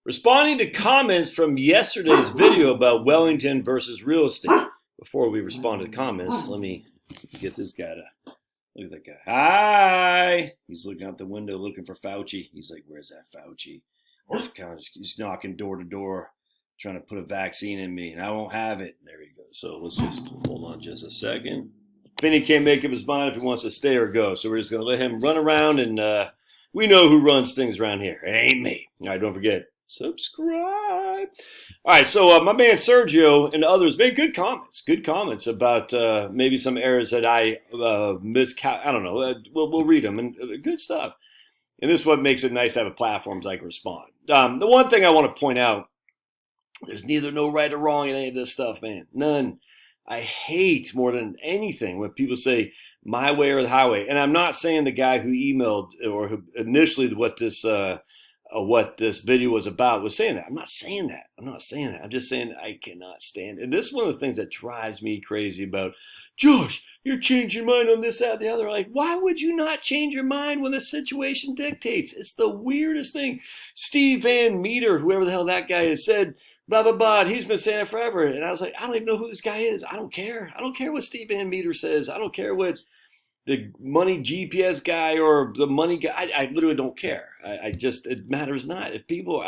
Responding to comments from yesterday's video about Wellington versus real estate. Before we respond to the comments, let me get this guy to look at that guy. Hi! He's looking out the window looking for Fauci. He's like, where's that Fauci? He's knocking door to door, trying to put a vaccine in me, and I won't have it. There he goes. So let's just hold on just a second. Finney can't make up his mind if he wants to stay or go, so we're just going to let him run around, and we know who runs things around here. It ain't me. All right, don't forget, subscribe. All right, so my man Sergio and others made good comments about maybe some areas that I I don't know. We'll read them, and good stuff. And this is what makes it nice to have a platform so I can respond. The one thing I want to point out, there's neither no right or wrong in any of this stuff, man. None. I hate more than anything when people say my way or the highway. And I'm not saying the guy who emailed or who initially what this video was about was saying that. I'm not saying that. I'm just saying I cannot stand it. And this is one of the things that drives me crazy about, Josh, you're changing your mind on this, that, the other. Like, why would you not change your mind when the situation dictates? It's the weirdest thing. Steve Van Meter, whoever the hell that guy is, said, blah, blah, blah. He's been saying it forever. And I was like, I don't even know who this guy is. I don't care. I don't care what Steve Van Meter says. I don't care what the money GPS guy or the money guy. I literally don't care. It matters not. If people,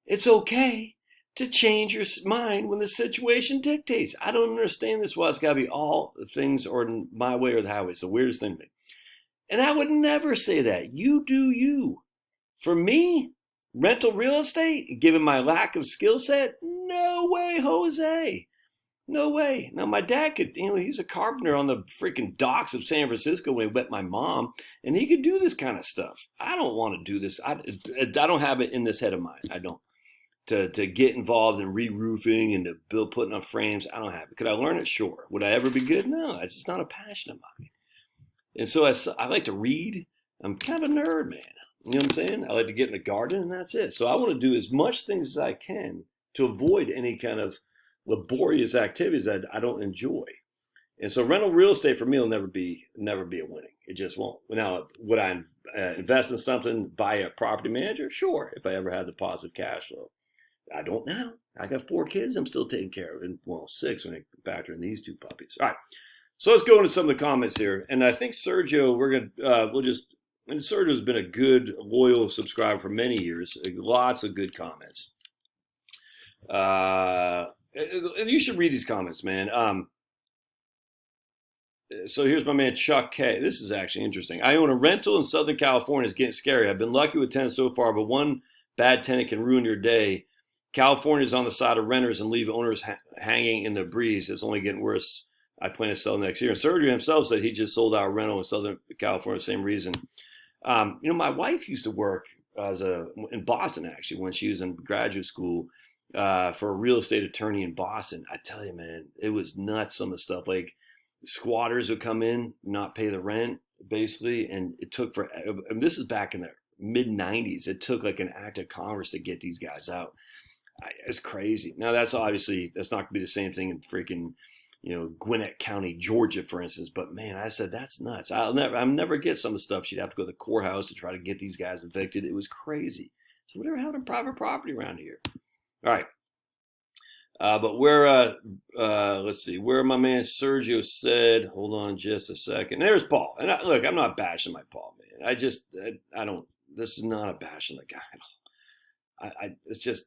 it's okay to change your mind when the situation dictates. I don't understand this. Why it's got to be all the things or my way or the highway. It's the weirdest thing to me. And I would never say that. You do you. For me, rental real estate, given my lack of skill set, no way, Jose. No way. Now, my dad could, he's a carpenter on the freaking docks of San Francisco when he met my mom, and he could do this kind of stuff. I don't want to do this. I don't have it in this head of mine. I don't. To get involved in re-roofing and to putting up frames, I don't have it. Could I learn it? Sure. Would I ever be good? No, it's just not a passion of mine. And so I like to read. I'm kind of a nerd, man. You know what I'm saying? I like to get in the garden, and that's it. So I want to do as much things as I can to avoid any kind of laborious activities that I don't enjoy. And so rental real estate for me will never be a winning. It just won't. Now, would I invest in something via a property manager? Sure, if I ever had the positive cash flow. I don't now. I got 4 kids I'm still taking care of. And, 6 when I factor in these 2 puppies. All right. So let's go into some of the comments here. And I think Sergio, and Sergio's been a good, loyal subscriber for many years. Lots of good comments. And you should read these comments, man. So here's my man Chuck K. This is actually interesting. I own a rental in Southern California. It's getting scary. I've been lucky with tenants so far, but one bad tenant can ruin your day. California's on the side of renters and leave owners hanging in the breeze. It's only getting worse. I plan to sell next year. And Sergio himself said he just sold our rental in Southern California, same reason. My wife used to work in Boston, actually, when she was in graduate school for a real estate attorney in Boston. I tell you, man, it was nuts, some of the stuff. Like, squatters would come in, not pay the rent, basically, and it took this is back in the mid-'90s. It took like an act of Congress to get these guys out. It's crazy. Now, that's not going to be the same thing in freaking, Gwinnett County, Georgia, for instance. But man, I said, that's nuts. I'll never get some of the stuff. She'd have to go to the courthouse to try to get these guys evicted. It was crazy. So whatever happened to private property around here? All right. But let's see, where my man Sergio said, hold on just a second. There's Paul. And look, I'm not bashing my Paul, man. I don't, this is not a bashing the guy. It's just,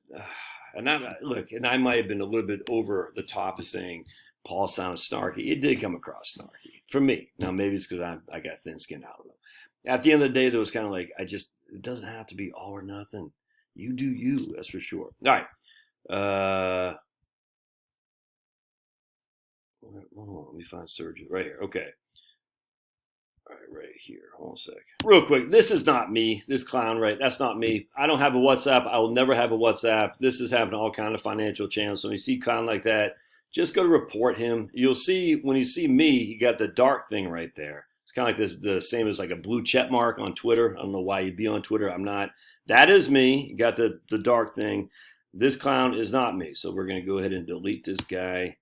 and I might have been a little bit over the top of saying Paul sounds snarky. It did come across snarky for me. Now, maybe it's because I got thin skin. I don't know. At the end of the day, there was kind of like, it doesn't have to be all or nothing. You do you, that's for sure. All right. Hold on, let me find Sergio right here. Okay. All right here. Hold on a sec. Real quick. This is not me. This clown, right? That's not me. I don't have a WhatsApp. I will never have a WhatsApp. This is having all kind of financial channels. So when you see clown like that, just go to report him. You'll see when you see me, you got the dark thing right there. It's kind of like the same as like a blue check mark on Twitter. I don't know why you'd be on Twitter. I'm not. That is me. You got the dark thing. This clown is not me. So we're going to go ahead and delete this guy.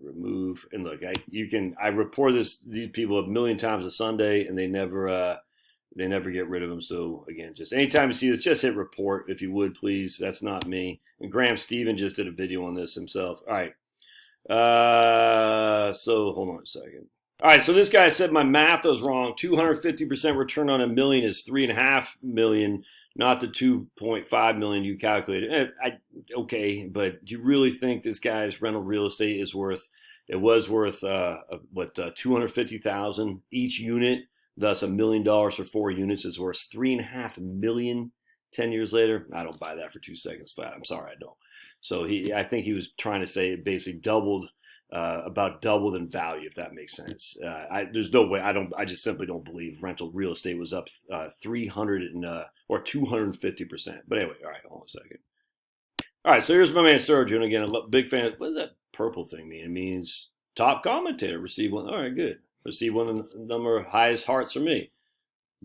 Remove, and look, I report these people a million times a Sunday, and they never They never get rid of them. So again, just anytime you see this, just hit report if you would, please. That's not me. And Graham Stephen just did a video on this himself. All right. So hold on a second. All right. So this guy said my math was wrong. 250% return on $1 million is $3.5 million, not the 2.5 million you calculated. Okay, but do you really think this guy's rental real estate is worth? It was worth $250,000 each unit. Thus, $1 million for 4 units is worth $3.5 million 10 years later. I don't buy that for 2 seconds flat. I'm sorry, I don't. So I think he was trying to say it basically doubled, about doubled in value, if that makes sense. There's no way. I just simply don't believe rental real estate was up 300 or 250%. But anyway, all right, hold on a second. All right, so here's my man Sergio, and again, a big fan. What does that purple thing mean? It means top commentator. Receive one. All right, good. Receive one of the number highest hearts from me.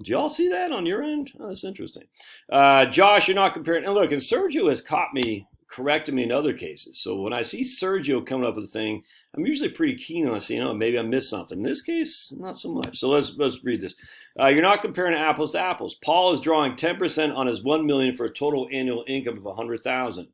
Do y'all see that on your end? Oh, that's interesting. Josh, you're not comparing. And look, and Sergio has caught me, corrected me in other cases. So when I see Sergio coming up with a thing, I'm usually pretty keen on seeing, oh, maybe I missed something. In this case, not so much. So let's read this. You're not comparing apples to apples. Paul is drawing 10% on his $1 million for a total annual income of $100,000.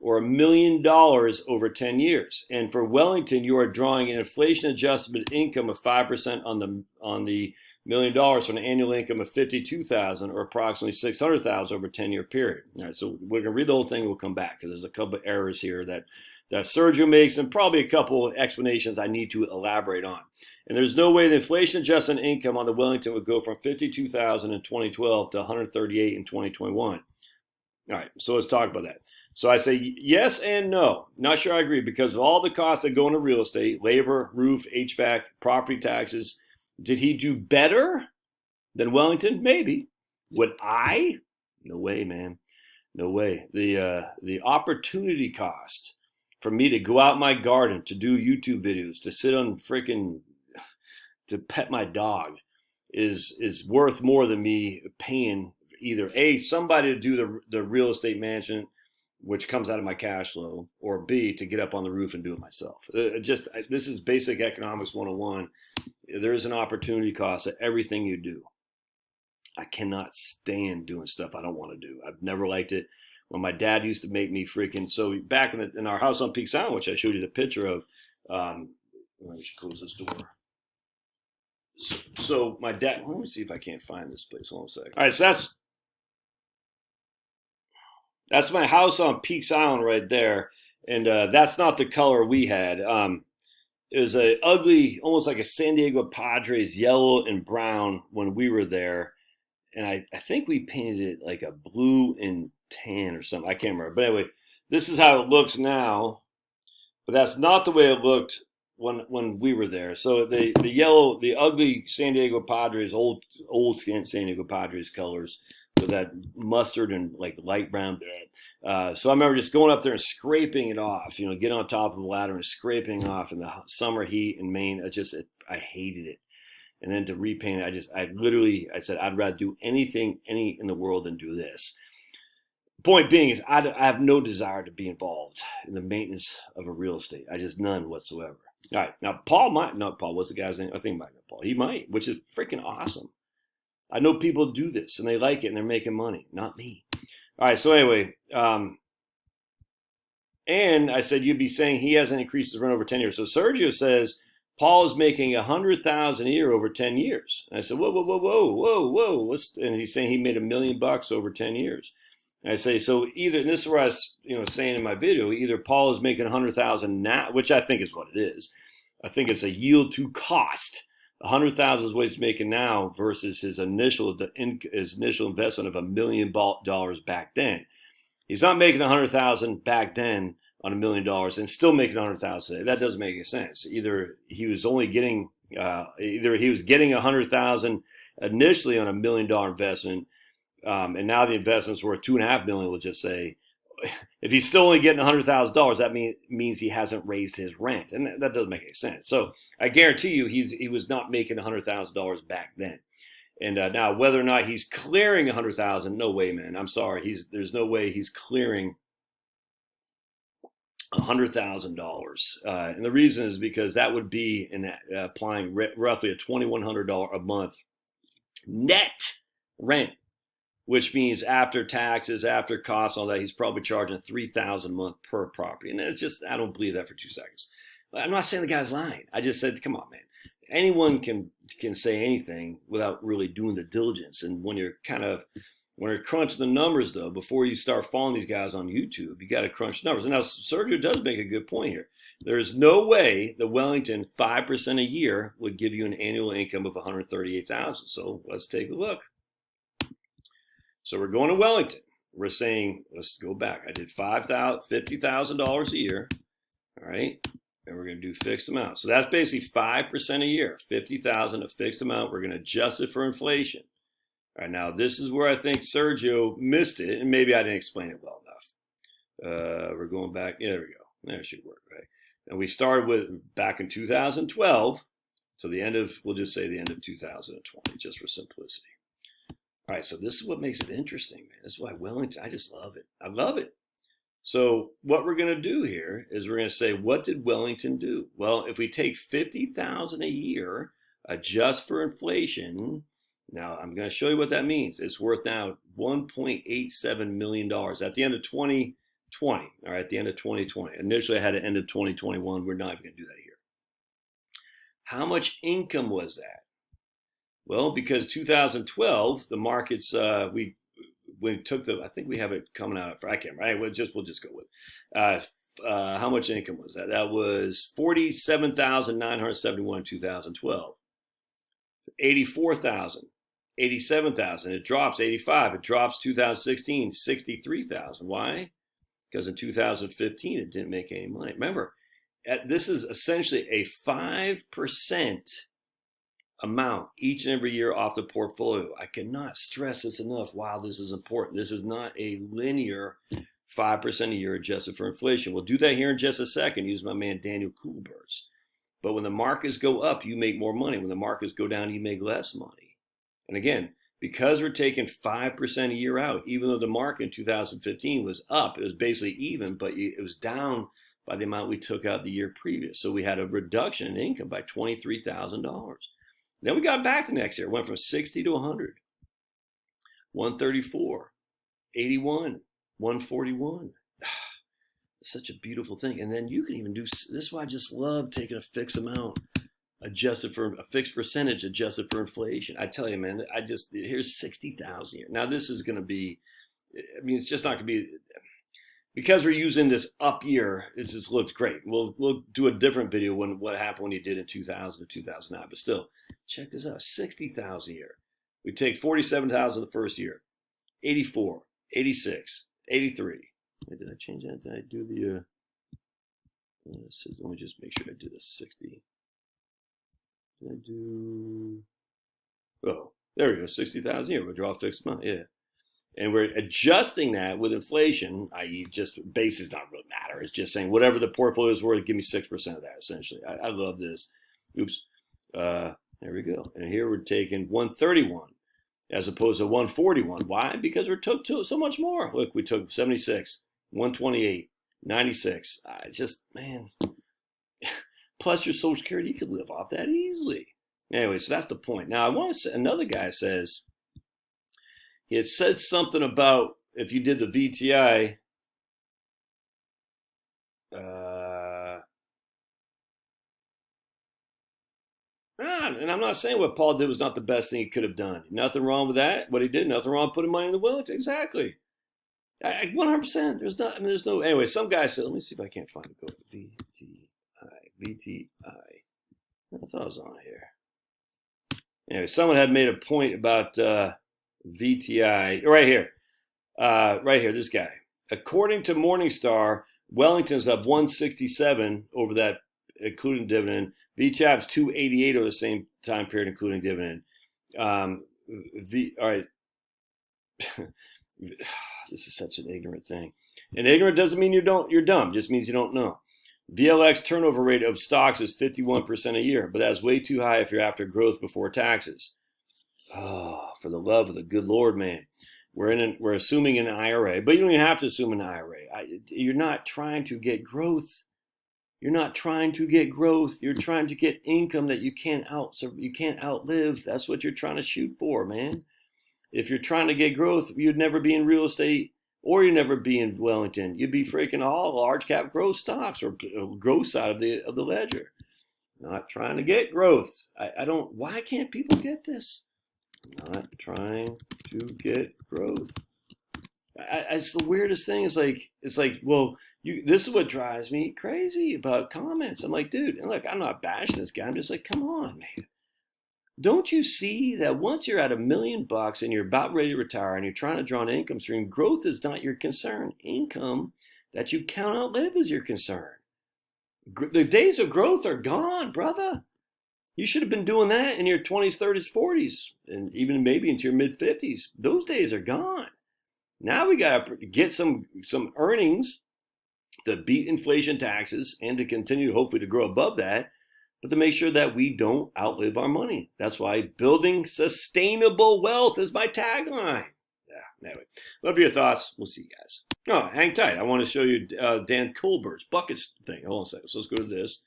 Or $1 million over 10 years. And for Wellington, you are drawing an inflation-adjusted income of 5% on the $1 million for an annual income of $52,000 or approximately $600,000 over a 10-year period. All right, so we're going to read the whole thing. We'll come back because there's a couple of errors here that Sergio makes and probably a couple of explanations I need to elaborate on. And there's no way the inflation-adjusted income on the Wellington would go from $52,000 in 2012 to $138,000 in 2021. All right, so let's talk about that. So I say yes and no. Not sure I agree because of all the costs that go into real estate, labor, roof, HVAC, property taxes. Did he do better than Wellington? Maybe. Would I? No way, man. No way. The opportunity cost for me to go out in my garden, to do YouTube videos, to sit on to pet my dog is worth more than me paying either A, somebody to do the real estate management, which comes out of my cash flow, or B, to get up on the roof and do it myself. This is basic economics 101. There is an opportunity cost to everything you do. I cannot stand doing stuff I don't want to do. I've never liked it. When my dad used to make me so back in our house on Peak Sound, which I showed you the picture of, let me close this door. So my dad, let me see if I can't find this place. Hold on a second. All right, so that's my house on Peaks Island right there. And that's not the color we had. It was a ugly, almost like a San Diego Padres, yellow and brown when we were there. And I think we painted it like a blue and tan or something. I can't remember. But anyway, this is how it looks now. But that's not the way it looked when we were there. So the yellow, the ugly San Diego Padres, old San Diego Padres colors, with that mustard and like light brown bed. So I remember just going up there and scraping it off, get on top of the ladder and scraping off in the summer heat in Maine. I hated it. And then to repaint it, I said, I'd rather do anything in the world than do this. Point being is I have no desire to be involved in the maintenance of a real estate. None whatsoever. All right. Now, Paul, what's the guy's name? I think it might be Paul. He might, which is freaking awesome. I know people do this and they like it and they're making money. Not me. All right. So anyway, and I said, you'd be saying he hasn't increased his rent over 10 years. So Sergio says, Paul is making $100,000 a year over 10 years. And I said, whoa. And he's saying he made $1 million over 10 years. And I say, so either, and this is where I was, saying in my video, either Paul is making $100,000 now, which I think is what it is. I think it's a yield to cost. $100,000 is what he's making now versus his initial investment of $1 million back then. He's not making $100,000 back then on $1 million and still making $100,000 today. That doesn't make any sense. Either he was getting $100,000 initially on $1 million investment, and now the investment's worth $2.5 million. We'll just say, if he's still only getting $100,000, that means he hasn't raised his rent, and that doesn't make any sense. So I guarantee you, he was not making $100,000 back then. And now, whether or not he's clearing $100,000, no way, man. I'm sorry. There's no way he's clearing $100,000. And the reason is because that would be applying roughly a $2,100 a month net rent, which means after taxes, after costs, all that, he's probably charging $3,000 a month per property. And it's just, I don't believe that for 2 seconds. I'm not saying the guy's lying. I just said, come on, man. Anyone can say anything without really doing the diligence. And when you're crunching the numbers, though, before you start following these guys on YouTube, you got to crunch numbers. And now Sergio does make a good point here. There is no way the Wellington 5% a year would give you an annual income of $138,000. So let's take a look. So we're going to Wellington. We're saying, let's go back. I did $50,000 a year. All right. And we're going to do fixed amount. So that's basically 5% a year, $50,000 a fixed amount. We're going to adjust it for inflation. All right. Now, this is where I think Sergio missed it, and maybe I didn't explain it well enough. We're going back. Yeah, there we go. That should work, right? And we started with back in 2012. So the end of, we'll just say the end of 2020, just for simplicity. All right, so this is what makes it interesting, man. This is why Wellington, I just love it. I love it. So what we're going to do here is we're going to say, what did Wellington do? Well, if we take $50,000 a year, adjust for inflation, now I'm going to show you what that means. It's worth now $1.87 million at the end of 2020. All right, at the end of 2020. Initially, I had an end of 2021. We're not even going to do that here. How much income was that? Well, because 2012, the markets, we took the, I think we have it coming out for, I can't, right? We'll just go with, how much income was that? That was $47,971 in 2012. 84,000, 87,000. It drops 85. It drops 2016, 63,000. Why? Because in 2015, it didn't make any money. Remember, this is essentially a 5% amount each and every year off the portfolio. I cannot stress this enough. Wow, this is important. This is not a linear 5% a year adjusted for inflation. We'll do that here in just a second. Use my man Daniel Coolberts. But when the markets go up, you make more money. When the markets go down, you make less money. And again, because we're taking 5% a year out, even though the market in 2015 was up, it was basically even, but it was down by the amount we took out the year previous. So we had a reduction in income by $23,000. Then we got back the next year. It went from 60 to 100, 134, 81, 141. It's such a beautiful thing. And then you can even do, this is why I just love taking a fixed amount, adjusted for a fixed percentage, adjusted for inflation. I tell you, man, here's 60,000 here. Now this is going to be, I mean, it's just not going to be, because we're using this up year, it just looks great. We'll do a different video what happened when you did in 2000 to 2009. But still, check this out, 60,000 a year. We take 47,000 the first year, 84, 86, 83. Wait, did I change that? Did I do the, let me just make sure I do the 60. Did I do, oh, there we go, 60,000 a year. We'll draw a fixed amount, yeah. And we're adjusting that with inflation, i.e. just basis not really matter. It's just saying whatever the portfolio is worth, give me 6% of that, essentially. I love this. Oops. There we go. And here we're taking 131 as opposed to 141. Why? Because we took so much more. Look, we took 76, 128, 96. Just, man. Plus your Social Security, you could live off that easily. Anyway, so that's the point. Now, I want to say, another guy says, it says something about if you did the VTI, and I'm not saying what Paul did was not the best thing he could have done. Nothing wrong with that. What he did, nothing wrong with putting money in the Wellington. Exactly. 100%. There's no, anyway, some guy said, let me see if I can't find it. Go VTI. I thought it was on here. Anyway, someone had made a point about VTI right here, this guy. According to Morningstar, Wellington's up 167 over that, including dividend. VTI is 288 over the same time period, including dividend. All right. This is such an ignorant thing. And ignorant doesn't mean you're dumb. It just means you don't know. VLX turnover rate of stocks is 51% a year, but that's way too high if you're after growth before taxes. Oh, for the love of the good Lord, man. We're assuming an IRA, but you don't even have to assume an IRA. You're not trying to get growth. You're not trying to get growth. You're trying to get income that you can't outlive. That's what you're trying to shoot for, man. If you're trying to get growth, you'd never be in real estate or you'd never be in Wellington. You'd be freaking all large cap growth stocks or growth side of the ledger. Not trying to get growth. I don't, why can't people get this? Not trying to get growth. It's the weirdest thing. It's like, well, this is what drives me crazy about comments. I'm like, dude, and look, I'm not bashing this guy. I'm just like, come on, man. Don't you see that once you're at $1 million and you're about ready to retire and you're trying to draw an income stream, growth is not your concern. Income that you cannot outlive is your concern. The days of growth are gone, brother. You should have been doing that in your 20s, 30s, 40s, and even maybe into your mid 50s. Those days are gone. Now we got to get some earnings to beat inflation taxes and to continue hopefully to grow above that, but to make sure that we don't outlive our money. That's why building sustainable wealth is my tagline. Yeah, anyway, love your thoughts. We'll see you guys. Oh, hang tight. I want to show you Dan Colbert's buckets thing. Hold on a second. So let's go to this.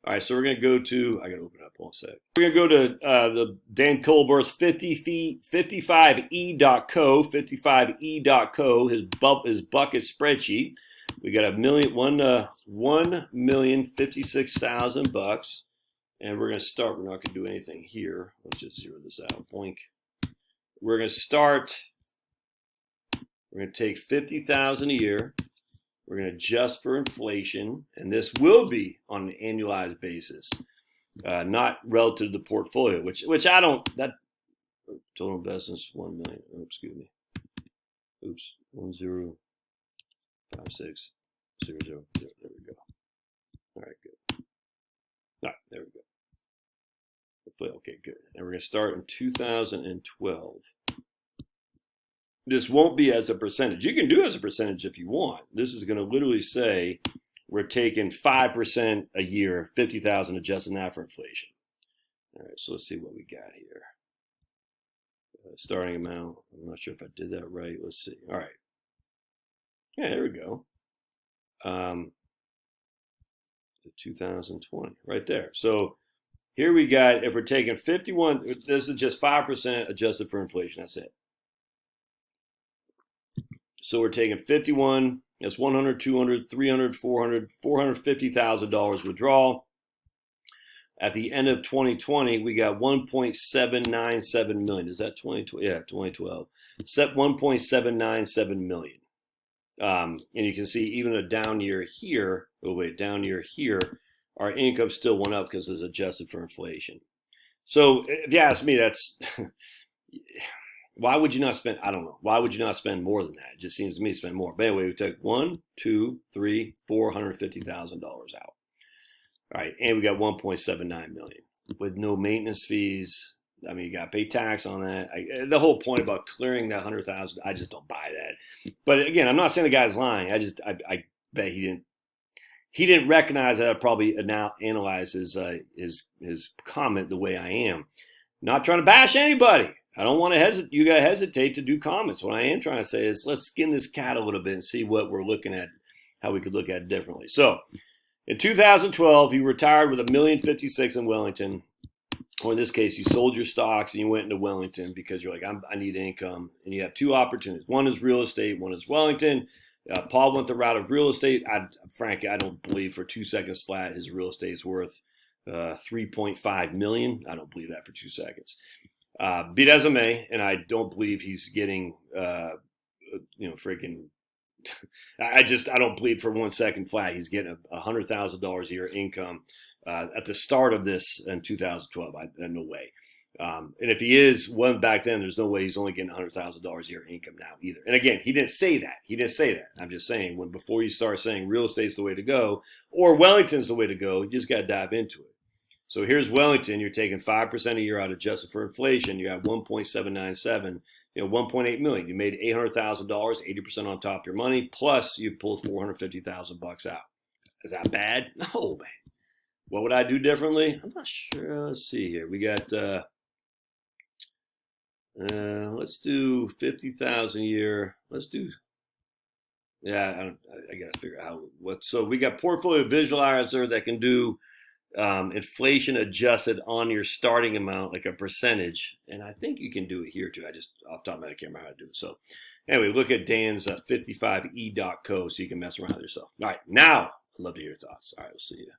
All right, so we're going to go to, I got to open it up. Hold on a sec. We're going to go to the Dan Colbert's 55e.co, 55e.co, his bucket spreadsheet. We got $1,056,000, and we're going to start. We're not going to do anything here. Let's just zero this out. Boink. We're going to start. We're going to take $50,000 a year. We're going to adjust for inflation, and this will be on an annualized basis, not relative to the portfolio, which I don't. That total investments 1 million. Oops, excuse me. Oops, 105600. There we go. All right, good. All right, there we go. Okay, good. And we're going to start in 2012. This won't be as a percentage. You can do it as a percentage if you want. This is going to literally say we're taking 5% a year, 50,000, adjusting that for inflation. All right, so let's see what we got here. Starting amount. I'm not sure if I did that right. Let's see. All right. Yeah, there we go. 2020, right there. So here we got, if we're taking 51, this is just 5% adjusted for inflation. That's it. So we're taking 51, that's 100, 200, 300, 400, $450,000 withdrawal. At the end of 2020, we got 1.797 million. Is that 2012? Yeah, 2012. Set 1.797 million. And you can see even a down year here, down year here, our income still went up because it's adjusted for inflation. So if you ask me, that's... Why would you not spend? I don't know. Why would you not spend more than that? It just seems to me to spend more. But anyway, we took $450,000 out. All right, and we got 1.79 million with no maintenance fees. I mean, you got to pay tax on that. The whole point about clearing that 100,000, I just don't buy that. But again, I'm not saying the guy's lying. I bet he didn't recognize that I probably now analyze his comment the way I am. Not trying to bash anybody. I don't want to hesitate. You got to hesitate to do comments. What I am trying to say is let's skin this cat a little bit and see what we're looking at, how we could look at it differently. So in 2012, you retired with $1,056,000 in Wellington. Or in this case, you sold your stocks and you went into Wellington because you're like, I need income. And you have two opportunities. One is real estate. One is Wellington. Paul went the route of real estate. Frankly, I don't believe for 2 seconds flat his real estate is worth $3.5 million. I don't believe that for 2 seconds. Be it as it may, and I don't believe he's getting, freaking. I don't believe for 1 second flat he's getting $100,000 a year income at the start of this in 2012. No way. And if he is one back then, there's no way he's only getting $100,000 a year income now either. And again, he didn't say that. I'm just saying before you start saying real estate's the way to go or Wellington's the way to go, you just got to dive into it. So here's Wellington. You're taking 5% a year out adjusted for inflation. You have 1.797, $1.8 million. You made $800,000, 80% on top of your money. Plus you pulled $450,000 out. Is that bad? No, man. What would I do differently? I'm not sure. Let's see here. We got, let's do 50,000 a year. Let's do, I got to figure out so we got portfolio visualizer that can do inflation adjusted on your starting amount, like a percentage. And I think you can do it here too. I just, off the top of my head, I can't remember how to do it. So anyway, look at Dan's 55e.co so you can mess around with yourself. All right, now I'd love to hear your thoughts. All right, we'll see you.